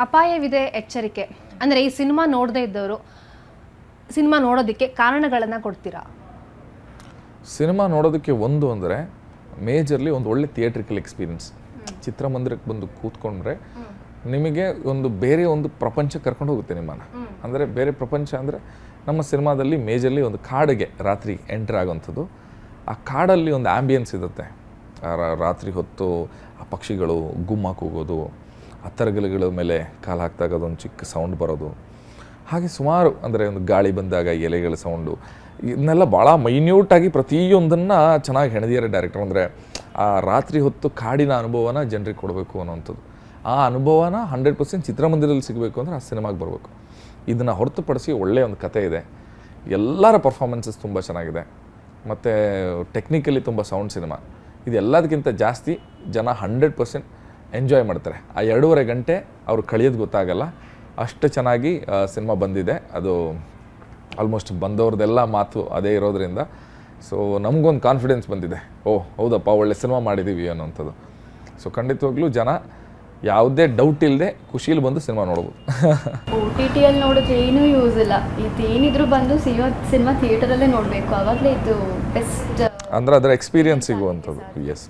ಅಪಾಯವಿದೆ ಎಚ್ಚರಿಕೆ ಅಂದರೆ ಈ ಸಿನಿಮಾ ನೋಡದೇ ಇದ್ದವರು ಸಿನಿಮಾ ನೋಡೋದಕ್ಕೆ ಕಾರಣಗಳನ್ನು ಕೊಡ್ತೀರಾ? ಸಿನಿಮಾ ನೋಡೋದಕ್ಕೆ ಒಂದು ಅಂದರೆ ಮೇಜರ್ಲಿ ಒಂದು ಒಳ್ಳೆ ಥಿಯೇಟ್ರಿಕಲ್ ಎಕ್ಸ್ಪೀರಿಯನ್ಸ್. ಚಿತ್ರಮಂದಿರಕ್ಕೆ ಬಂದು ಕೂತ್ಕೊಂಡ್ರೆ ನಿಮಗೆ ಒಂದು ಬೇರೆ ಒಂದು ಪ್ರಪಂಚ ಕರ್ಕೊಂಡು ಹೋಗುತ್ತೆ ನಿಮ್ಮನ್ನು. ಅಂದರೆ ಬೇರೆ ಪ್ರಪಂಚ ಅಂದರೆ ನಮ್ಮ ಸಿನಿಮಾದಲ್ಲಿ ಮೇಜರ್ಲಿ ಒಂದು ಕಾಡಿಗೆ ರಾತ್ರಿ ಎಂಟ್ರ್ ಆಗೋವಂಥದ್ದು. ಆ ಕಾಡಲ್ಲಿ ಒಂದು ಆ್ಯಂಬಿಯನ್ಸ್ ಇರುತ್ತೆ. ರಾತ್ರಿ ಹೊತ್ತು ಆ ಪಕ್ಷಿಗಳು ಗುಮ್ಮ ಕೂಗೋದು, ಆ ತರಗಲಿಗಳ ಮೇಲೆ ಕಾಲು ಹಾಕಿದಾಗ ಅದೊಂದು ಚಿಕ್ಕ ಸೌಂಡ್ ಬರೋದು, ಹಾಗೆ ಸುಮಾರು ಅಂದರೆ ಒಂದು ಗಾಳಿ ಬಂದಾಗ ಎಲೆಗಳ ಸೌಂಡು, ಇದನ್ನೆಲ್ಲ ಭಾಳ ಮೈನ್ಯೂಟಾಗಿ ಪ್ರತಿಯೊಂದನ್ನು ಚೆನ್ನಾಗಿ ಹೆಣೆದಿದ್ದಾರೆ ಡೈರೆಕ್ಟರ್. ಅಂದರೆ ಆ ರಾತ್ರಿ ಹೊತ್ತು ಕಾಡಿನ ಅನುಭವನ ಜನರಿಗೆ ಕೊಡಬೇಕು ಅನ್ನೋವಂಥದ್ದು. ಆ ಅನುಭವನ 100% ಚಿತ್ರಮಂದಿರದಲ್ಲಿ ಸಿಗಬೇಕು ಅಂದರೆ ಆ ಸಿನಿಮಾಗೆ ಬರಬೇಕು. ಇದನ್ನು ಹೊರತುಪಡಿಸಿ ಒಳ್ಳೆಯ ಒಂದು ಕತೆ ಇದೆ, ಎಲ್ಲರ ಪರ್ಫಾರ್ಮೆನ್ಸಸ್ ತುಂಬ ಚೆನ್ನಾಗಿದೆ, ಮತ್ತು ಟೆಕ್ನಿಕಲಿ ತುಂಬ ಸೌಂಡ್ ಸಿನಿಮಾ. ಇದೆಲ್ಲದಕ್ಕಿಂತ ಜಾಸ್ತಿ ಜನ 100% ಎಂಜಾಯ್ ಮಾಡ್ತಾರೆ. ಆ 2.5 ಗಂಟೆ ಅವ್ರು ಕಳೆಯೋದು ಗೊತ್ತಾಗಲ್ಲ, ಅಷ್ಟು ಚೆನ್ನಾಗಿ ಸಿನಿಮಾ ಬಂದಿದೆ. ಅದು ಆಲ್ಮೋಸ್ಟ್ ಬಂದವ್ರದ್ದೆಲ್ಲ ಮಾತು ಅದೇ ಇರೋದ್ರಿಂದ ಸೊ ನಮಗೊಂದು ಕಾನ್ಫಿಡೆನ್ಸ್ ಬಂದಿದೆ, ಓಹ್ ಹೌದಪ್ಪ ಒಳ್ಳೆ ಸಿನಿಮಾ ಮಾಡಿದ್ದೀವಿ ಅನ್ನೋಂಥದ್ದು. ಸೊ ಖಂಡಿತವಾಗ್ಲೂ ಜನ ಯಾವುದೇ ಡೌಟ್ ಇಲ್ಲದೆ ಖುಷಿಯಲ್ಲಿ ಬಂದು ಸಿನಿಮಾ ನೋಡ್ಬೋದು. OTTಯಲ್ಲಿ ನೋಡಿದ್ರೆ ಏನೂ ಯೂಸ್ ಇಲ್ಲ, ಇದೇನಿದ್ರು ಬಂದು ಸಿನಿಮಾ ಥಿಯೇಟರಲ್ಲೇ ನೋಡಬೇಕು, ಆವಾಗಲೇ ಇದು ಬೆಸ್ಟ್ ಅಂದರೆ ಅದರ ಎಕ್ಸ್ಪೀರಿಯನ್ಸ್ ಸಿಗುವಂಥದ್ದು. ಎಸ್.